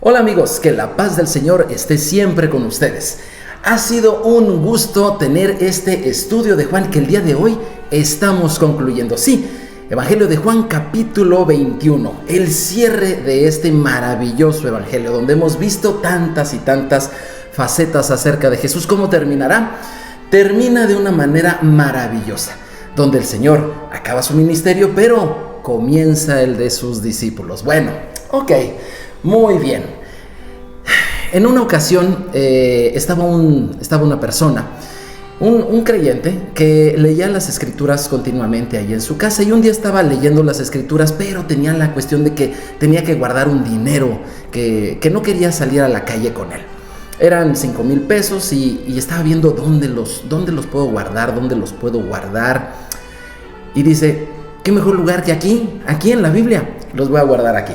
Hola amigos, que la paz del Señor esté siempre con ustedes. Ha sido un gusto tener este estudio de Juan que el día de hoy estamos concluyendo. Sí, Evangelio de Juan capítulo 21, el cierre de este maravilloso evangelio donde hemos visto tantas y tantas facetas acerca de Jesús. ¿Cómo terminará? Termina de una manera maravillosa, donde el Señor acaba su ministerio, pero comienza el de sus discípulos. Bueno, ok. Muy bien. En una ocasión estaba una persona, un creyente que leía las escrituras continuamente ahí en su casa, y un día estaba leyendo las escrituras, pero tenía la cuestión de que tenía que guardar un dinero que no quería salir a la calle con él. Eran 5,000 pesos y estaba viendo dónde los puedo guardar, y dice, ¿qué mejor lugar que aquí en la Biblia? Los voy a guardar aquí.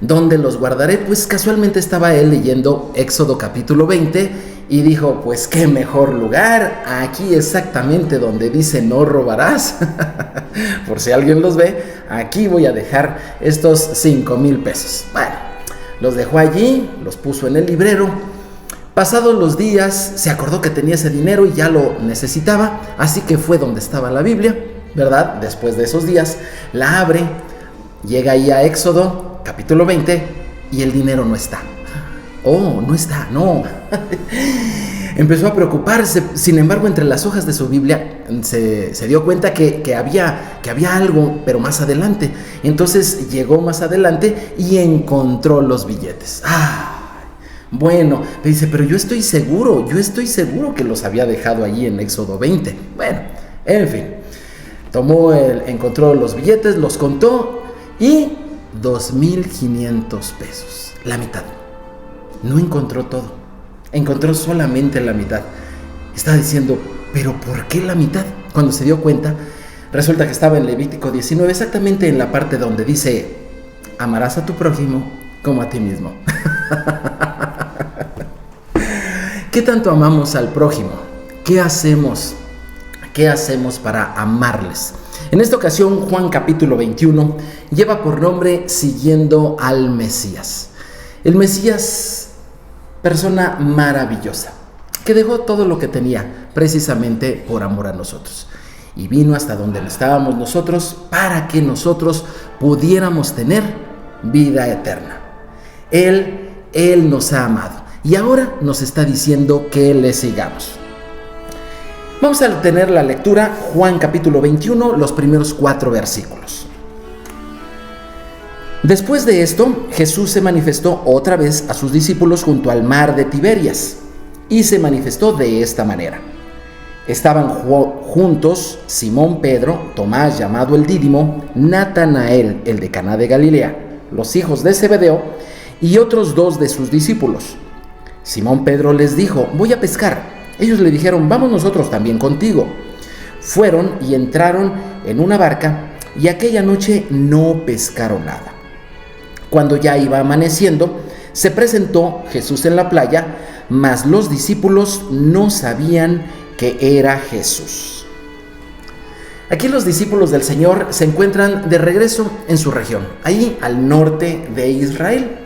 ¿Dónde los guardaré? Pues casualmente estaba él leyendo Éxodo capítulo 20 y dijo, pues qué mejor lugar, aquí exactamente donde dice no robarás. Por si alguien los ve, aquí voy a dejar estos 5,000 pesos. Bueno, los dejó allí, los puso en el librero. Pasados los días se acordó que tenía ese dinero y ya lo necesitaba, así que fue donde estaba la Biblia, ¿verdad? Después de esos días la abre, llega ahí a Éxodo capítulo 20 y el dinero no está. Oh, no está, no. Empezó a preocuparse. Sin embargo, entre las hojas de su Biblia se dio cuenta que había algo, pero más adelante. Entonces llegó más adelante y encontró los billetes. Bueno, le dice, pero yo estoy seguro que los había dejado allí en Éxodo 20. Bueno, en fin, encontró los billetes, los contó y 2,500 pesos, la mitad. No encontró todo, encontró solamente la mitad. Estaba diciendo, ¿pero por qué la mitad? Cuando se dio cuenta, resulta que estaba en Levítico 19, exactamente en la parte donde dice, amarás a tu prójimo como a ti mismo. ¿Qué tanto amamos al prójimo? ¿Qué hacemos para amarles? En esta ocasión, Juan capítulo 21 lleva por nombre Siguiendo al Mesías. El Mesías, persona maravillosa, que dejó todo lo que tenía precisamente por amor a nosotros. Y vino hasta donde estábamos nosotros para que nosotros pudiéramos tener vida eterna. Él nos ha amado y ahora nos está diciendo que le sigamos. Vamos a tener la lectura, Juan capítulo 21, los primeros 4 versículos. Después de esto, Jesús se manifestó otra vez a sus discípulos junto al mar de Tiberias, y se manifestó de esta manera. Estaban juntos Simón Pedro, Tomás llamado el Dídimo, Natanael, el de Caná de Galilea, los hijos de Zebedeo, y otros 2 de sus discípulos. Simón Pedro les dijo, voy a pescar. Ellos le dijeron, vamos nosotros también contigo. Fueron y entraron en una barca y aquella noche no pescaron nada. Cuando ya iba amaneciendo, se presentó Jesús en la playa, mas los discípulos no sabían que era Jesús. Aquí los discípulos del Señor se encuentran de regreso en su región, ahí al norte de Israel.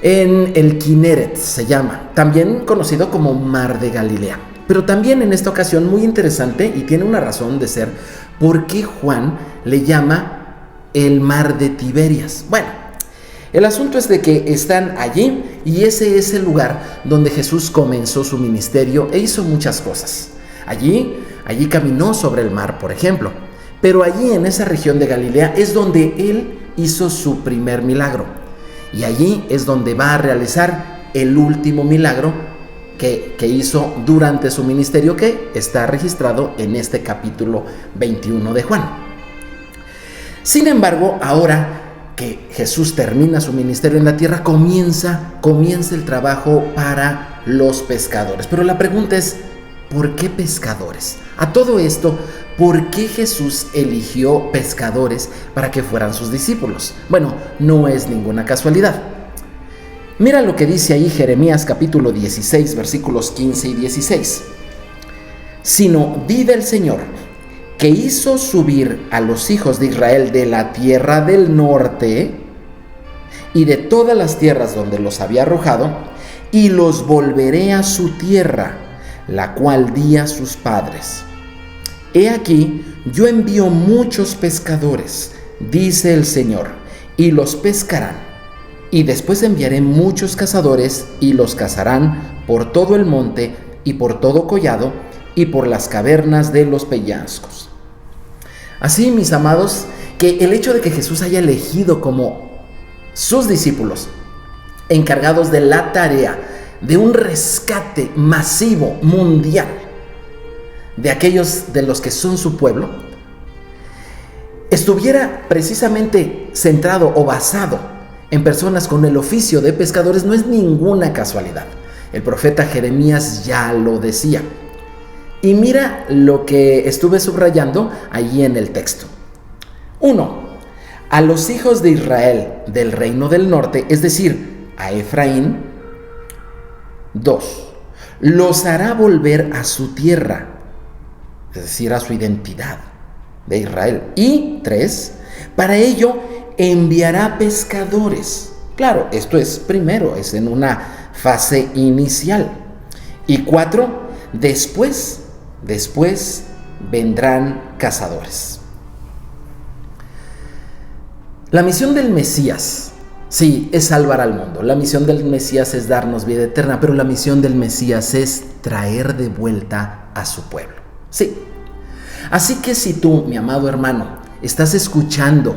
En el Kineret se llama, también conocido como Mar de Galilea. Pero también en esta ocasión muy interesante y tiene una razón de ser, ¿por qué Juan le llama el Mar de Tiberias? Bueno, el asunto es de que están allí y ese es el lugar donde Jesús comenzó su ministerio e hizo muchas cosas. Allí caminó sobre el mar, por ejemplo. Pero allí en esa región de Galilea es donde él hizo su primer milagro. Y allí es donde va a realizar el último milagro que hizo durante su ministerio, que está registrado en este capítulo 21 de Juan. Sin embargo, ahora que Jesús termina su ministerio en la tierra, comienza el trabajo para los pescadores. Pero la pregunta es, ¿por qué pescadores? A todo esto, ¿por qué Jesús eligió pescadores para que fueran sus discípulos? Bueno, no es ninguna casualidad. Mira lo que dice ahí Jeremías capítulo 16, versículos 15 y 16. Sino vive el Señor, que hizo subir a los hijos de Israel de la tierra del norte y de todas las tierras donde los había arrojado, y los volveré a su tierra, la cual di a sus padres. He aquí, yo envío muchos pescadores, dice el Señor, y los pescarán. Y después enviaré muchos cazadores, y los cazarán por todo el monte, y por todo collado, y por las cavernas de los peñascos. Así, mis amados, que el hecho de que Jesús haya elegido como sus discípulos encargados de la tarea de un rescate masivo, mundial, de aquellos de los que son su pueblo, estuviera precisamente centrado o basado en personas con el oficio de pescadores, no es ninguna casualidad. El profeta Jeremías ya lo decía. Y mira lo que estuve subrayando allí en el texto. 1. A los hijos de Israel del reino del norte, es decir, a Efraín. 2. Los hará volver a su tierra, es decir, a su identidad de Israel. Y 3. Para ello enviará pescadores. Claro, esto es primero, es en una fase inicial. Y 4. Después vendrán cazadores. La misión del Mesías, sí, es salvar al mundo. La misión del Mesías es darnos vida eterna, pero la misión del Mesías es traer de vuelta a su pueblo. Sí. Así que si tú, mi amado hermano, estás escuchando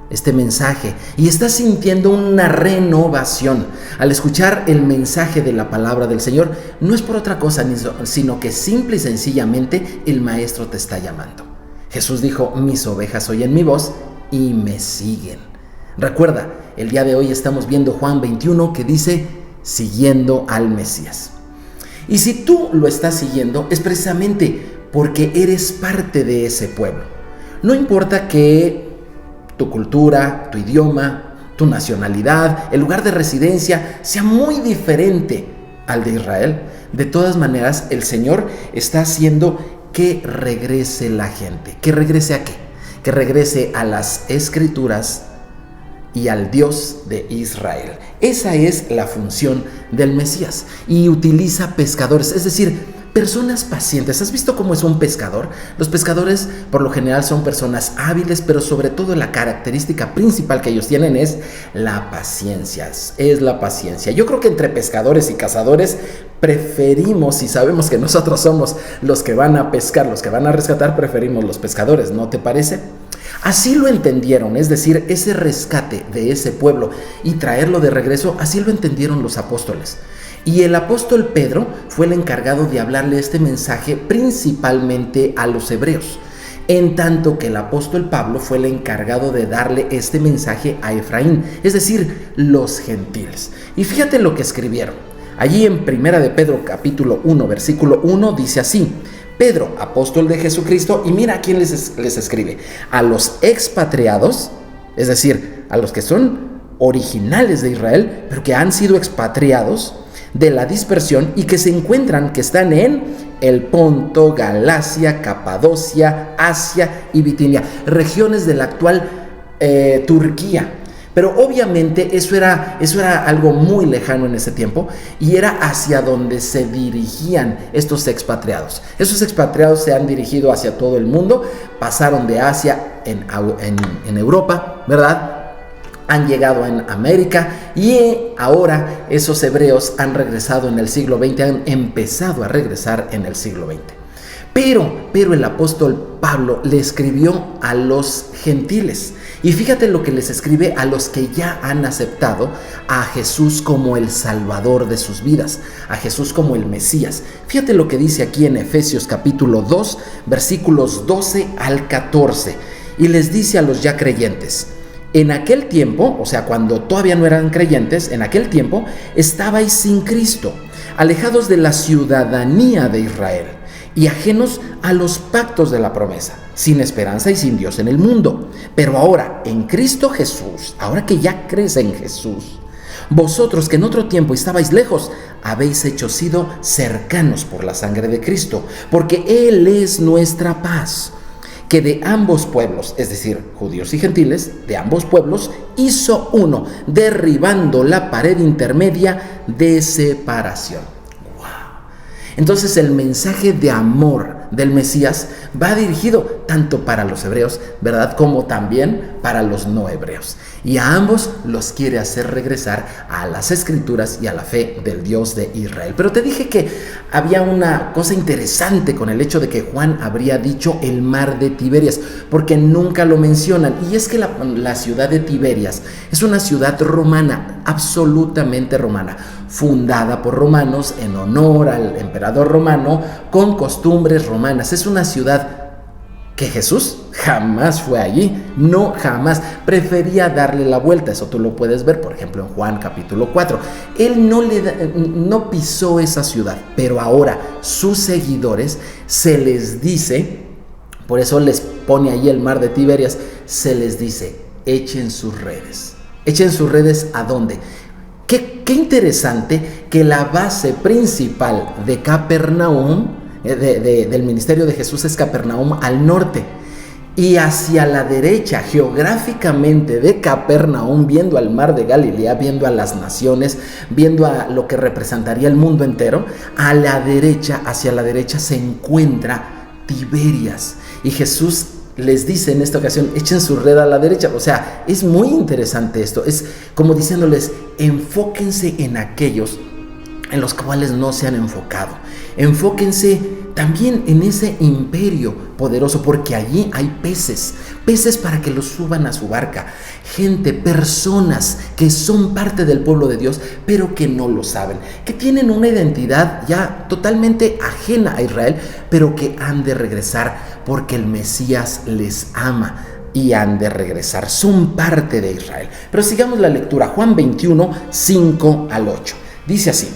este mensaje y estás sintiendo una renovación al escuchar el mensaje de la palabra del Señor, no es por otra cosa, sino que simple y sencillamente el Maestro te está llamando. Jesús dijo: mis ovejas oyen mi voz y me siguen. Recuerda, el día de hoy estamos viendo Juan 21, que dice: siguiendo al Mesías. Y si tú lo estás siguiendo, es precisamente porque eres parte de ese pueblo. No importa que tu cultura, tu idioma, tu nacionalidad, el lugar de residencia sea muy diferente al de Israel, de todas maneras el Señor está haciendo que regrese la gente. ¿Que regrese a qué? Que regrese a las Escrituras y al Dios de Israel. Esa es la función del Mesías, y utiliza pescadores, es decir, personas pacientes. ¿Has visto cómo es un pescador? Los pescadores por lo general son personas hábiles, pero sobre todo la característica principal que ellos tienen es la paciencia. Es la paciencia. Yo creo que entre pescadores y cazadores preferimos, si sabemos que nosotros somos los que van a pescar, los que van a rescatar, preferimos los pescadores, ¿no te parece? Así lo entendieron, es decir, ese rescate de ese pueblo y traerlo de regreso, así lo entendieron los apóstoles. Y el apóstol Pedro fue el encargado de hablarle este mensaje principalmente a los hebreos, en tanto que el apóstol Pablo fue el encargado de darle este mensaje a Efraín, es decir, los gentiles. Y fíjate lo que escribieron. Allí en 1 de Pedro capítulo 1, versículo 1 dice así: Pedro, apóstol de Jesucristo, y mira a quién les escribe: a los expatriados, es decir, a los que son originales de Israel, pero que han sido expatriados de la dispersión y que se encuentran, que están en el Ponto, Galacia, Capadocia, Asia y Bitinia, regiones de la actual Turquía. Pero obviamente eso era algo muy lejano en ese tiempo, y era hacia donde se dirigían estos expatriados. Esos expatriados se han dirigido hacia todo el mundo, pasaron de Asia en Europa, ¿verdad? Han llegado en América, y ahora esos hebreos han regresado en el siglo XX, han empezado a regresar en el siglo XX. Pero el apóstol Pablo le escribió a los gentiles, y fíjate lo que les escribe a los que ya han aceptado a Jesús como el Salvador de sus vidas, a Jesús como el Mesías. Fíjate lo que dice aquí en Efesios capítulo 2, versículos 12 al 14, y les dice a los ya creyentes: en aquel tiempo, o sea, cuando todavía no eran creyentes, en aquel tiempo estabais sin Cristo, alejados de la ciudadanía de Israel y ajenos a los pactos de la promesa, sin esperanza y sin Dios en el mundo. Pero ahora, en Cristo Jesús, ahora que ya crees en Jesús, vosotros que en otro tiempo estabais lejos, habéis sido cercanos por la sangre de Cristo, porque Él es nuestra paz, que de ambos pueblos, es decir, judíos y gentiles, de ambos pueblos, hizo uno, derribando la pared intermedia de separación. ¡Wow! Entonces el mensaje de amor del Mesías va dirigido tanto para los hebreos, ¿verdad?, como también para los no hebreos. Y a ambos los quiere hacer regresar a las Escrituras y a la fe del Dios de Israel. Pero te dije que había una cosa interesante con el hecho de que Juan habría dicho el mar de Tiberias, porque nunca lo mencionan. Y es que la ciudad de Tiberias es una ciudad romana, absolutamente romana, fundada por romanos en honor al emperador romano, con costumbres romanas. Es una ciudad que Jesús jamás fue allí, no, jamás, prefería darle la vuelta. Eso tú lo puedes ver, por ejemplo, en Juan capítulo 4. Él no pisó esa ciudad, pero ahora sus seguidores se les dice, por eso les pone ahí el mar de Tiberias, se les dice, echen sus redes. ¿Echen sus redes a dónde? Qué interesante que la base principal de Capernaum, del ministerio de Jesús, es Capernaum al norte, y hacia la derecha geográficamente de Capernaum, viendo al mar de Galilea, viendo a las naciones, viendo a lo que representaría el mundo entero, a la derecha, hacia la derecha se encuentra Tiberias, y Jesús les dice en esta ocasión, echen su red a la derecha. O sea, es muy interesante esto, es como diciéndoles, enfóquense en aquellos en los cuales no se han enfocado. Enfóquense también en ese imperio poderoso, porque allí hay peces para que los suban a su barca. Gente, personas que son parte del pueblo de Dios, pero que no lo saben, que tienen una identidad ya totalmente ajena a Israel, pero que han de regresar porque el Mesías les ama. Y han de regresar, son parte de Israel. Pero sigamos la lectura, Juan 21, 5 al 8. Dice así: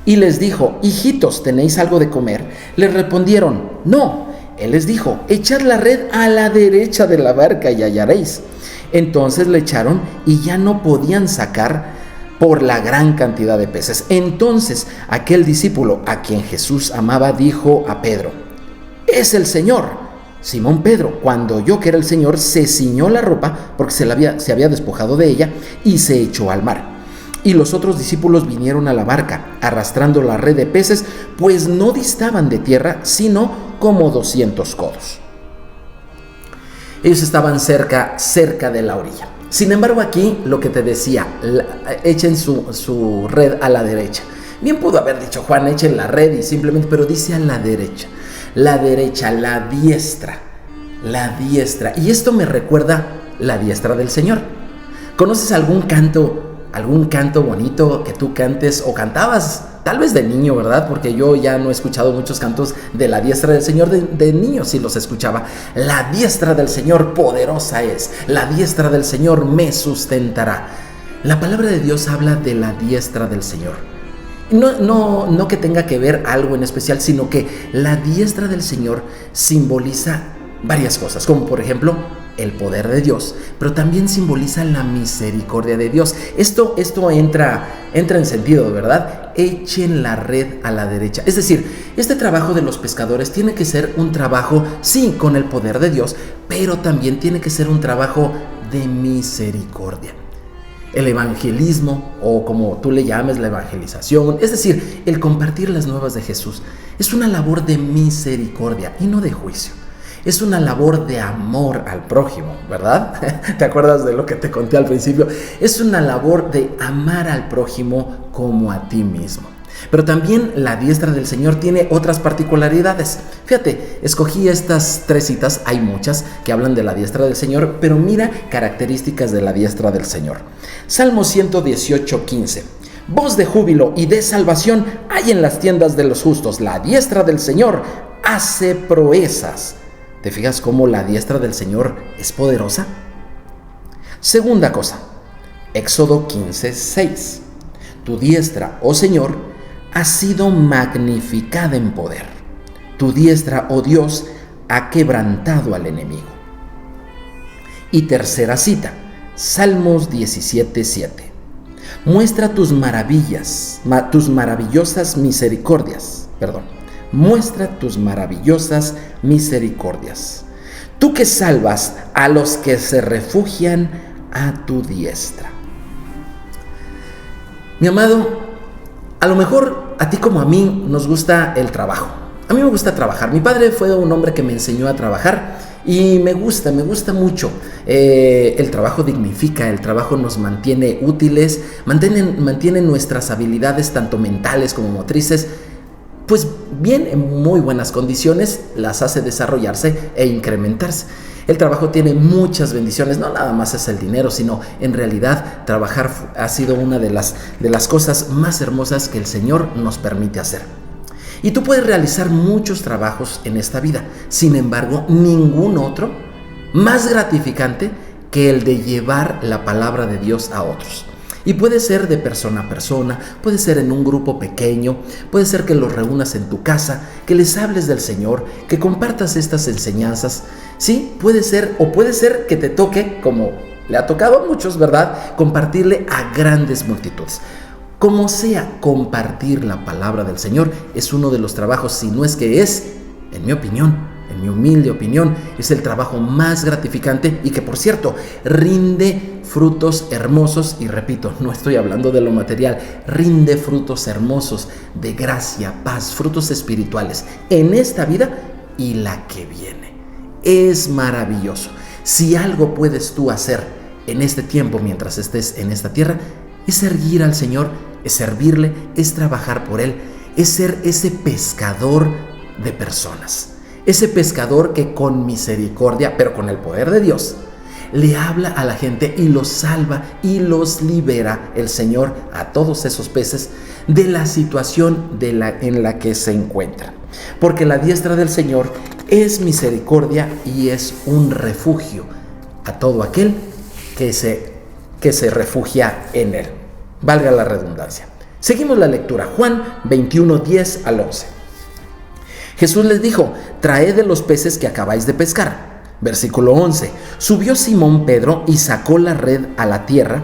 y les dijo, hijitos, ¿tenéis algo de comer? Les respondieron, no. Él les dijo, echad la red a la derecha de la barca y hallaréis. Entonces le echaron y ya no podían sacar por la gran cantidad de peces. Entonces aquel discípulo a quien Jesús amaba dijo a Pedro, es el Señor. Simón Pedro, cuando oyó que era el Señor, se ciñó la ropa porque se había despojado de ella y se echó al mar. Y los otros discípulos vinieron a la barca, arrastrando la red de peces, pues no distaban de tierra, sino como 200 codos. Ellos estaban cerca de la orilla. Sin embargo, aquí lo que te decía, echen su red a la derecha. Bien pudo haber dicho Juan, echen la red y simplemente, pero dice a la derecha. La derecha, la diestra. Y esto me recuerda la diestra del Señor. ¿Conoces algún canto bonito que tú cantes o cantabas, tal vez de niño, verdad? Porque yo ya no he escuchado muchos cantos de la diestra del Señor. De niño sí los escuchaba. La diestra del Señor poderosa es, la diestra del Señor me sustentará. La palabra de Dios habla de la diestra del Señor. No que tenga que ver algo en especial, sino que la diestra del Señor simboliza varias cosas, como por ejemplo el poder de Dios, pero también simboliza la misericordia de Dios. Esto entra en sentido, ¿verdad? Echen la red a la derecha. Es decir, este trabajo de los pescadores tiene que ser un trabajo, sí, con el poder de Dios, pero también tiene que ser un trabajo de misericordia. El evangelismo, o como tú le llames, la evangelización, es decir, el compartir las nuevas de Jesús, es una labor de misericordia y no de juicio. Es una labor de amor al prójimo, ¿verdad? ¿Te acuerdas de lo que te conté al principio? Es una labor de amar al prójimo como a ti mismo. Pero también la diestra del Señor tiene otras particularidades. Fíjate, escogí estas 3 citas, hay muchas que hablan de la diestra del Señor, pero mira características de la diestra del Señor. Salmo 118, 15. Voz de júbilo y de salvación hay en las tiendas de los justos. La diestra del Señor hace proezas. ¿Te fijas cómo la diestra del Señor es poderosa? Segunda cosa, Éxodo 15, 6. Tu diestra, oh Señor, ha sido magnificada en poder. Tu diestra, oh Dios, ha quebrantado al enemigo. Y tercera cita, Salmos 17, 7. Muestra tus maravillosas misericordias. Muestra tus maravillosas misericordias. tú que salvas a los que se refugian a tu diestra. Mi amado, a lo mejor a ti como a mí nos gusta el trabajo. A mí me gusta trabajar. Mi padre fue un hombre que me enseñó a trabajar y me gusta mucho. El trabajo dignifica, el trabajo nos mantiene útiles, mantiene nuestras habilidades tanto mentales como motrices, pues bien, en muy buenas condiciones, las hace desarrollarse e incrementarse. El trabajo tiene muchas bendiciones, no nada más es el dinero, sino en realidad trabajar ha sido una de las cosas más hermosas que el Señor nos permite hacer. Y tú puedes realizar muchos trabajos en esta vida, sin embargo, ningún otro más gratificante que el de llevar la palabra de Dios a otros. Y puede ser de persona a persona, puede ser en un grupo pequeño, puede ser que los reúnas en tu casa, que les hables del Señor, que compartas estas enseñanzas. Sí, puede ser, o puede ser que te toque, como le ha tocado a muchos, ¿verdad?, compartirle a grandes multitudes. Como sea, compartir la palabra del Señor es uno de los trabajos, si no es que es, en mi opinión, en mi humilde opinión, es el trabajo más gratificante y que, por cierto, rinde frutos hermosos. Y repito, no estoy hablando de lo material, rinde frutos hermosos de gracia, paz, frutos espirituales en esta vida y la que viene. Es maravilloso. Si algo puedes tú hacer en este tiempo mientras estés en esta tierra, es servir al Señor, es servirle, es trabajar por Él, es ser ese pescador de personas. Ese pescador que con misericordia, pero con el poder de Dios, le habla a la gente y los salva y los libera el Señor a todos esos peces de la situación en la que se encuentran. Porque la diestra del Señor es misericordia y es un refugio a todo aquel que se refugia en Él. Valga la redundancia. Seguimos la lectura. Juan 21, 10 al 11. Jesús les dijo: traed de los peces que acabáis de pescar. Versículo 11. Subió Simón Pedro y sacó la red a tierra,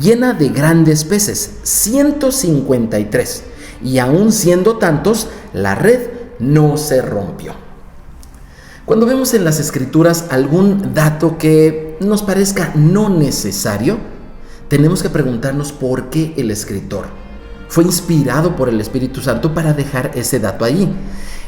llena de grandes peces, 153. Y aun siendo tantos, la red no se rompió. Cuando vemos en las Escrituras algún dato que nos parezca no necesario, tenemos que preguntarnos por qué el escritor fue inspirado por el Espíritu Santo para dejar ese dato allí.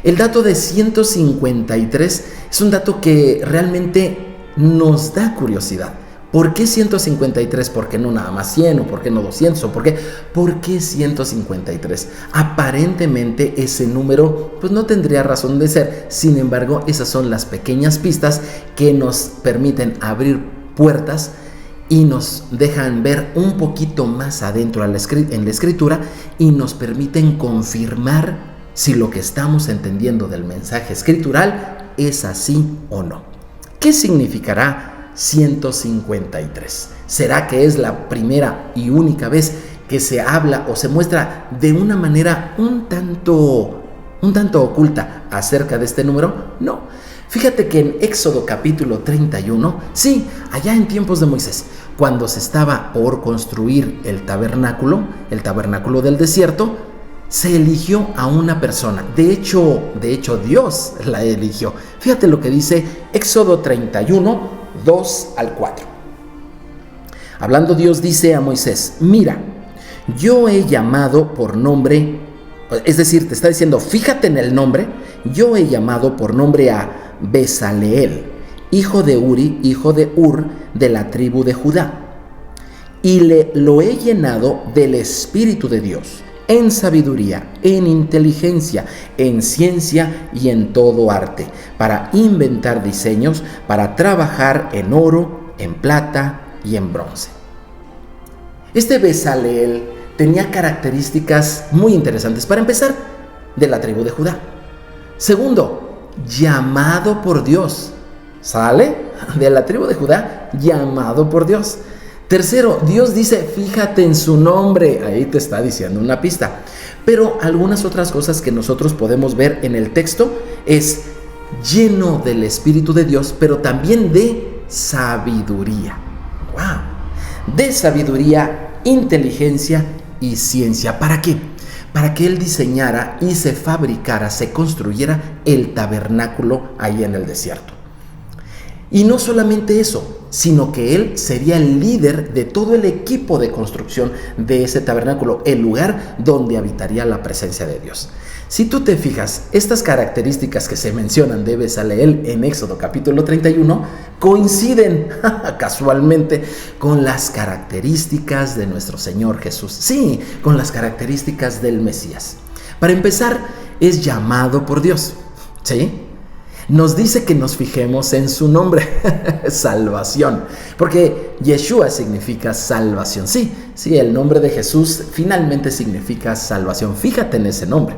El dato de 153 es un dato que realmente nos da curiosidad. ¿Por qué 153? ¿Por qué no nada más 100? ¿O por qué no 200? ¿O por qué 153? Aparentemente ese número pues no tendría razón de ser. Sin embargo, esas son las pequeñas pistas que nos permiten abrir puertas y nos dejan ver un poquito más adentro en la Escritura y nos permiten confirmar si lo que estamos entendiendo del mensaje escritural es así o no. ¿Qué significará 153? ¿Será que es la primera y única vez que se habla o se muestra de una manera un tanto oculta acerca de este número? No. Fíjate que en Éxodo capítulo 31, sí, allá en tiempos de Moisés, cuando se estaba por construir el tabernáculo del desierto, se eligió a una persona. De hecho, Dios la eligió. Fíjate lo que dice Éxodo 31, 2 al 4. Hablando Dios dice a Moisés: mira, yo he llamado por nombre, es decir, te está diciendo, fíjate en el nombre, yo he llamado por nombre a Besaleel, hijo de Uri, hijo de Ur, de la tribu de Judá, y lo he llenado del Espíritu de Dios, en sabiduría, en inteligencia, en ciencia y en todo arte, para inventar diseños, para trabajar en oro, en plata y en bronce. Este Besaleel tenía características muy interesantes. Para empezar, de la tribu de Judá. Segundo, llamado por Dios. ¿Sale? De la tribu de Judá, llamado por Dios. Tercero, Dios dice, fíjate en su nombre. Ahí te está diciendo una pista. Pero algunas otras cosas que nosotros podemos ver en el texto es lleno del Espíritu de Dios, pero también de sabiduría. ¡Wow! De sabiduría, inteligencia y ciencia. ¿Para qué? Para que Él diseñara y se fabricara, se construyera el tabernáculo ahí en el desierto. Y no solamente eso, sino que él sería el líder de todo el equipo de construcción de ese tabernáculo, el lugar donde habitaría la presencia de Dios. Si tú te fijas, estas características que se mencionan de Bezaleel en Éxodo capítulo 31 coinciden casualmente con las características de nuestro Señor Jesús. Sí, con las características del Mesías. Para empezar, es llamado por Dios, ¿sí? Nos dice que nos fijemos en su nombre, salvación, porque Yeshua significa salvación. Sí, el nombre de Jesús finalmente significa salvación. Fíjate en ese nombre.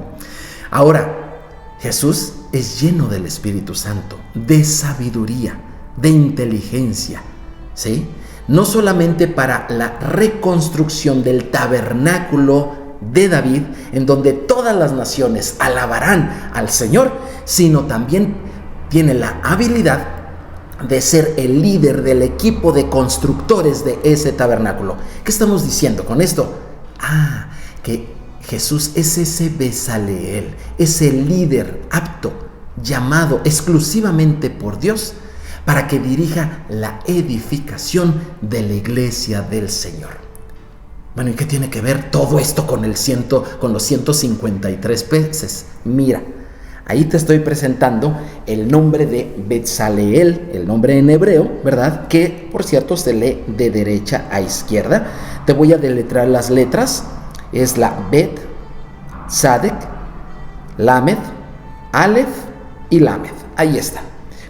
Ahora, Jesús es lleno del Espíritu Santo, de sabiduría, de inteligencia, ¿sí? No solamente para la reconstrucción del tabernáculo de David, en donde todas las naciones alabarán al Señor, sino también tiene la habilidad de ser el líder del equipo de constructores de ese tabernáculo. ¿Qué estamos diciendo con esto? Que Jesús es ese Bezaleel, ese líder apto, llamado exclusivamente por Dios para que dirija la edificación de la iglesia del Señor. Bueno, ¿y qué tiene que ver todo esto con los 153 peces? Mira, ahí te estoy presentando el nombre de Bezaleel, el nombre en hebreo, ¿verdad? Que, por cierto, se lee de derecha a izquierda. Te voy a deletrear las letras. Es la Bet, Sadek, Lamed, Aleph y Lamed. Ahí está.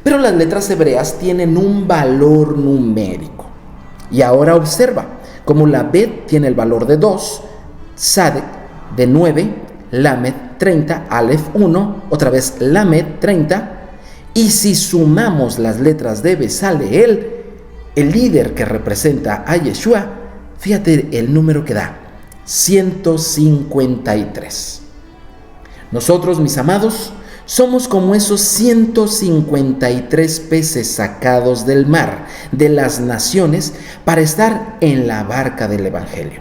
Pero las letras hebreas tienen un valor numérico. Y ahora observa, como la Bet tiene el valor de 2, Sadek de 9, Lamed 30, Aleph 1, otra vez Lamed 30. Y si sumamos las letras de Bezaleel, el líder que representa a Yeshua, fíjate el número que da. 153. Nosotros, mis amados, somos como esos 153 peces sacados del mar, de las naciones, para estar en la barca del Evangelio.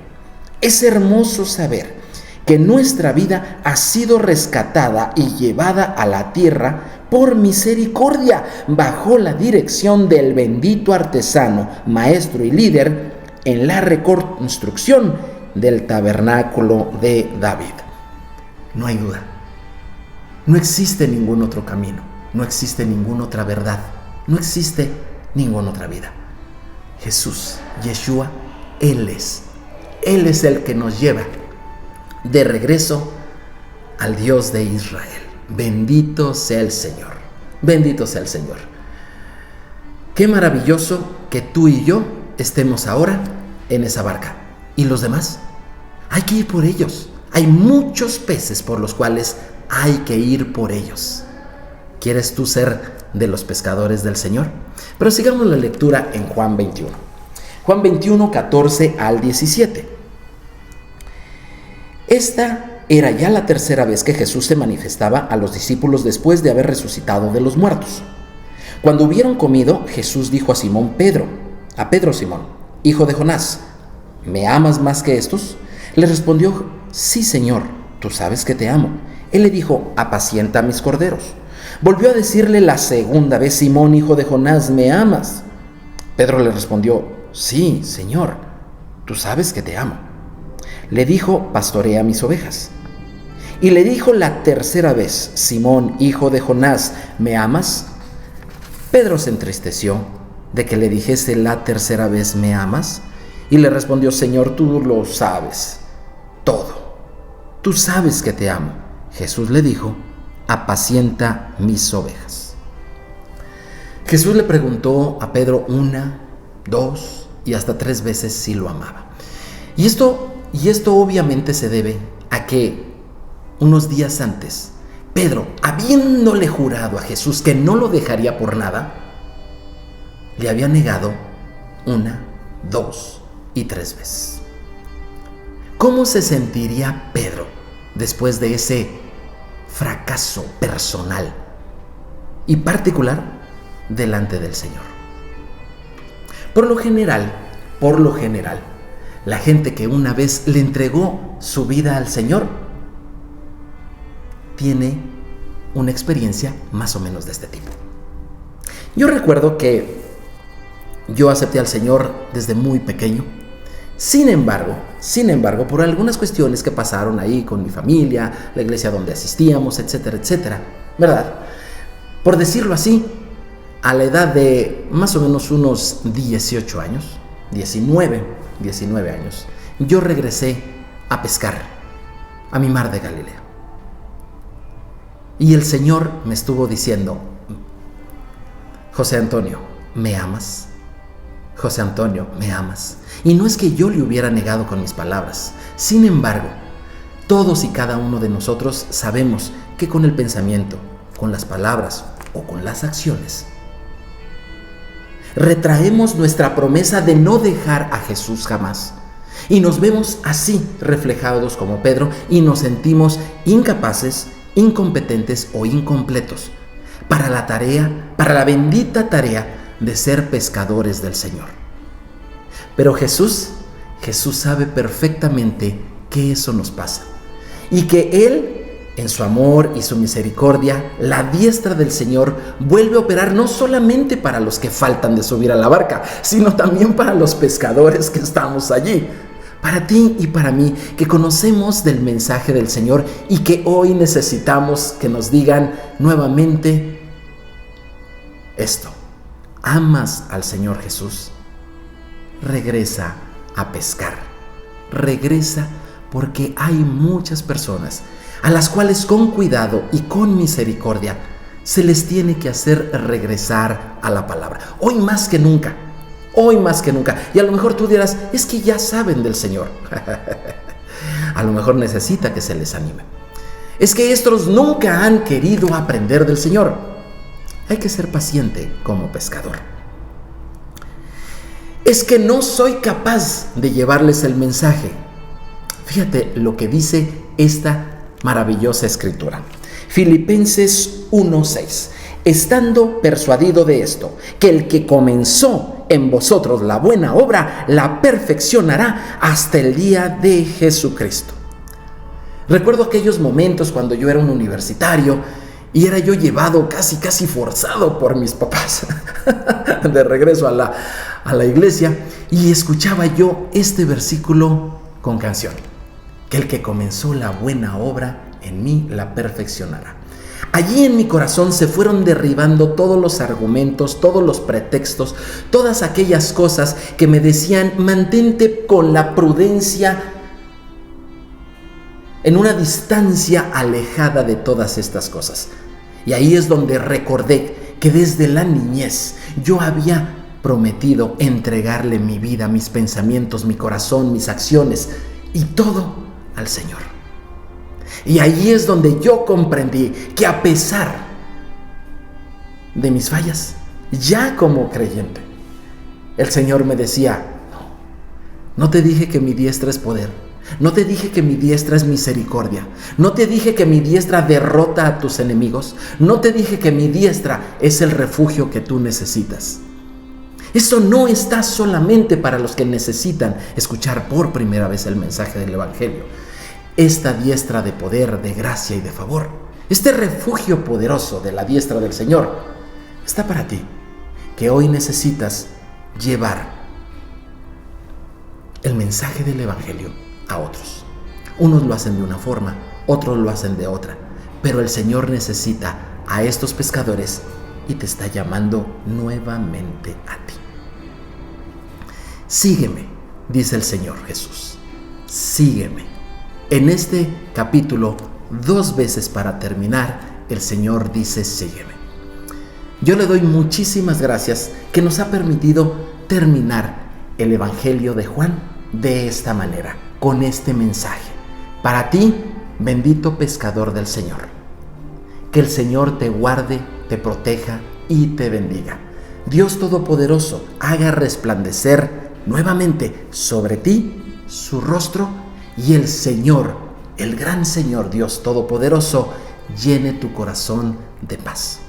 Es hermoso saber que nuestra vida ha sido rescatada y llevada a la tierra por misericordia, bajo la dirección del bendito artesano, maestro y líder en la reconstrucción del tabernáculo de David. No hay duda. No existe ningún otro camino. No existe ninguna otra verdad. No existe ninguna otra vida. Jesús, Yeshua, Él es el que nos lleva de regreso al Dios de Israel. Bendito sea el Señor. Bendito sea el Señor. Qué maravilloso que tú y yo estemos ahora en esa barca. ¿Y los demás? Hay que ir por ellos. Hay muchos peces por los cuales hay que ir por ellos. ¿Quieres tú ser de los pescadores del Señor? Pero sigamos la lectura en Juan 21. Juan 21, 14 al 17. Esta era ya la tercera vez que Jesús se manifestaba a los discípulos después de haber resucitado de los muertos. Cuando hubieron comido, Jesús dijo a Pedro, Simón, hijo de Jonás, ¿me amas más que estos? Le respondió, sí, Señor, tú sabes que te amo. Él le dijo, apacienta mis corderos. Volvió a decirle la segunda vez, Simón, hijo de Jonás, ¿me amas? Pedro le respondió, sí, Señor, tú sabes que te amo. Le dijo, pastorea mis ovejas. Y le dijo la tercera vez, Simón, hijo de Jonás, ¿me amas? Pedro se entristeció de que le dijese la tercera vez, ¿me amas? Y le respondió, Señor, tú lo sabes todo. Tú sabes que te amo. Jesús le dijo, apacienta mis ovejas. Jesús le preguntó a Pedro 1, 2 y hasta 3 veces si lo amaba. Y esto obviamente se debe a que unos días antes, Pedro, habiéndole jurado a Jesús que no lo dejaría por nada, le había negado 1, 2 y 3 veces. ¿Cómo se sentiría Pedro después de ese fracaso personal y particular delante del Señor? Por lo general, la gente que una vez le entregó su vida al Señor tiene una experiencia más o menos de este tipo. Yo recuerdo que yo acepté al Señor desde muy pequeño. Sin embargo, por algunas cuestiones que pasaron ahí con mi familia, la iglesia donde asistíamos, etcétera, etcétera, ¿verdad? Por decirlo así, a la edad de más o menos unos 18 años, 19 años, yo regresé a pescar a mi mar de Galilea. Y el Señor me estuvo diciendo: José Antonio, ¿me amas? José Antonio, ¿me amas? Y no es que yo le hubiera negado con mis palabras. Sin embargo, todos y cada uno de nosotros sabemos que con el pensamiento, con las palabras o con las acciones, retraemos nuestra promesa de no dejar a Jesús jamás. Y nos vemos así reflejados como Pedro y nos sentimos incapaces, incompetentes o incompletos para la tarea, para la bendita tarea de ser pescadores del Señor. Pero Jesús sabe perfectamente que eso nos pasa y que Él, en su amor y su misericordia, la diestra del Señor vuelve a operar no solamente para los que faltan de subir a la barca, sino también para los pescadores que estamos allí. Para ti y para mí, que conocemos del mensaje del Señor y que hoy necesitamos que nos digan nuevamente esto: ¿amas al Señor Jesús? Regresa a pescar. Regresa, porque hay muchas personas a las cuales con cuidado y con misericordia se les tiene que hacer regresar a la palabra. Hoy más que nunca. Y a lo mejor tú dirás: es que ya saben del Señor. A lo mejor necesita que se les anime. Es que estos nunca han querido aprender del Señor. Hay que ser paciente como pescador. Es que no soy capaz de llevarles el mensaje. Fíjate lo que dice esta maravillosa escritura. Filipenses 1:6. Estando persuadido de esto, que el que comenzó en vosotros la buena obra, la perfeccionará hasta el día de Jesucristo. Recuerdo aquellos momentos cuando yo era un universitario y era yo llevado casi forzado por mis papás de regreso a la iglesia, y escuchaba yo este versículo con canción: que el que comenzó la buena obra en mí la perfeccionará. Allí en mi corazón se fueron derribando todos los argumentos, todos los pretextos, todas aquellas cosas que me decían: mantente con la prudencia en una distancia alejada de todas estas cosas. Y ahí es donde recordé que desde la niñez yo había prometido entregarle mi vida, mis pensamientos, mi corazón, mis acciones y todo al Señor. Y ahí es donde yo comprendí que a pesar de mis fallas, ya como creyente, el Señor me decía: no te dije que mi diestra es poder, no te dije que mi diestra es misericordia, no te dije que mi diestra derrota a tus enemigos, no te dije que mi diestra es el refugio que tú necesitas. Eso no está solamente para los que necesitan escuchar por primera vez el mensaje del Evangelio. Esta diestra de poder, de gracia y de favor, este refugio poderoso de la diestra del Señor, está para ti, que hoy necesitas llevar el mensaje del Evangelio a otros. Unos lo hacen de una forma, otros lo hacen de otra, pero el Señor necesita a estos pescadores y te está llamando nuevamente a ti. Sígueme, dice el Señor Jesús. Sígueme. En este capítulo, 2 veces para terminar, el Señor dice: sígueme. Yo le doy muchísimas gracias que nos ha permitido terminar el Evangelio de Juan de esta manera, con este mensaje. Para ti, bendito pescador del Señor. Que el Señor te guarde, te proteja y te bendiga. Dios Todopoderoso haga resplandecer nuevamente sobre ti su rostro, y el Señor, el gran Señor Dios Todopoderoso, llene tu corazón de paz.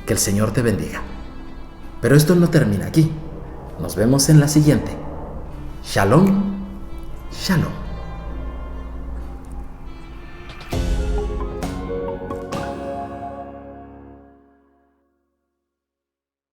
Que el Señor te bendiga. Pero esto no termina aquí. Nos vemos en la siguiente. Shalom, shalom.